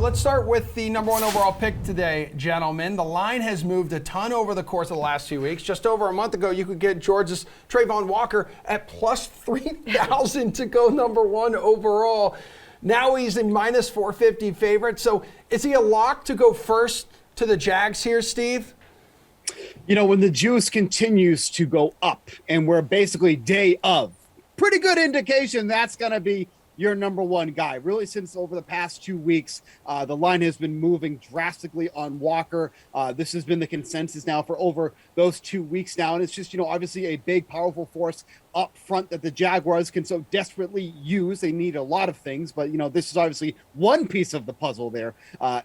let's start with the number one overall pick today, gentlemen. The line has moved a ton over the course of the last few weeks. Just over a month ago, you could get Georgia's Trayvon Walker at plus 3,000 to go number one overall. Now he's a minus 450 favorite. So is he a lock to go first to the Jags here, Steve? You know, when the juice continues to go up and we're basically day of, pretty good indication that's going to be your number one guy. Really, since over the past 2 weeks, the line has been moving drastically on Walker. This has been the consensus now for over those 2 weeks now. And it's just, obviously a big, powerful force up front that the Jaguars can so desperately use. They need a lot of things, but, this is obviously one piece of the puzzle there.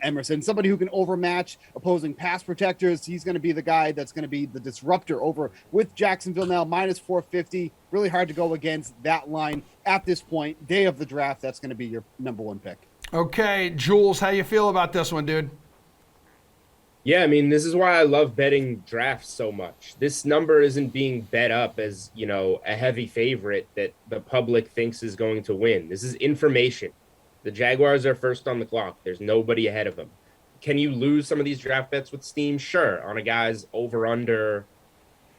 Emerson, somebody who can overmatch opposing pass protectors. He's going to be the guy that's going to be the disruptor over with Jacksonville now, minus 450. Really hard to go against that line at this point. Day of the draft, that's going to be your number one pick. Okay, Jules, how you feel about this one, dude? Yeah, I mean, this is why I love betting drafts so much. This number isn't being bet up as, a heavy favorite that the public thinks is going to win. This is information. The Jaguars are first on the clock. There's nobody ahead of them. Can you lose some of these draft bets with steam? Sure, on a guy's over-under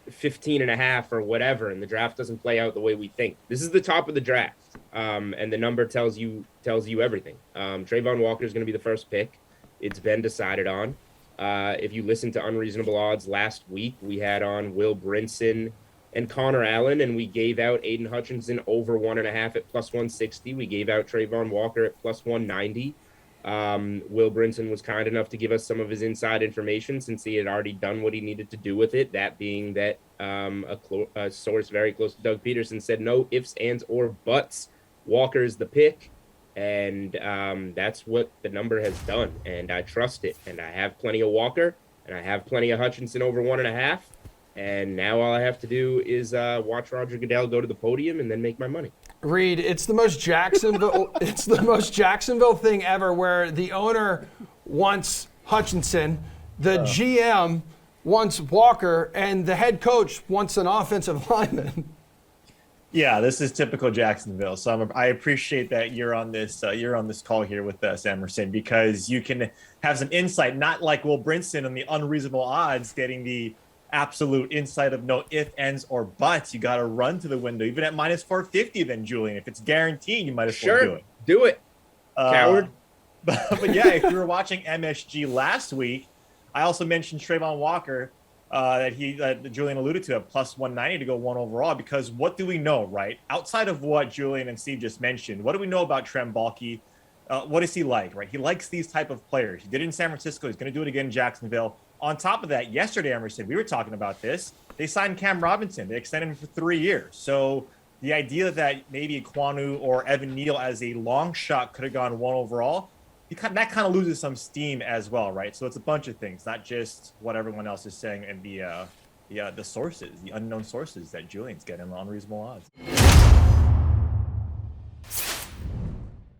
15.5 or whatever, and the draft doesn't play out the way we think. This is the top of the draft, and the number tells you everything. Trayvon Walker is going to be the first pick. It's been decided on. If you listen to Unreasonable Odds last week, we had on Will Brinson and Connor Allen, and we gave out Aidan Hutchinson over 1.5 at plus 160. We gave out Trayvon Walker at plus 190. Will Brinson was kind enough to give us some of his inside information since he had already done what he needed to do with it. That being that a source very close to Doug Peterson said no ifs, ands, or buts. Walker's the pick, and that's what the number has done, and I trust it. And I have plenty of Walker, and I have plenty of Hutchinson over 1.5, and now all I have to do is watch Roger Goodell go to the podium and then make my money. Reid, it's the most Jacksonville it's the most Jacksonville thing ever, where the owner wants Hutchinson, the GM wants Walker, and the head coach wants an offensive lineman. Yeah, this is typical Jacksonville. So I appreciate that you're on this call here with us, Emerson, because you can have some insight, not like Will Brinson on the Unreasonable Odds getting the absolute insight of no ifs, ands, or buts. You got to run to the window, even at minus 450 then, Julian. If it's guaranteed, you might as well do it. Do it, coward. But yeah, if you were watching MSG last week, I also mentioned Trayvon Walker that Julian alluded to at plus 190 to go one overall, because what do we know, right? Outside of what Julian and Steve just mentioned, what do we know about Trent Baalke? What is he like, right? He likes these type of players. He did it in San Francisco. He's going to do it again in Jacksonville. On top of that, yesterday, Emerson, we were talking about this. They signed Cam Robinson. They extended him for 3 years. So the idea that maybe Kwanu or Evan Neal as a long shot could have gone one overall, that kind of loses some steam as well, right? So it's a bunch of things, not just what everyone else is saying and the sources, the unknown sources that Julian's getting on Unreasonable Odds.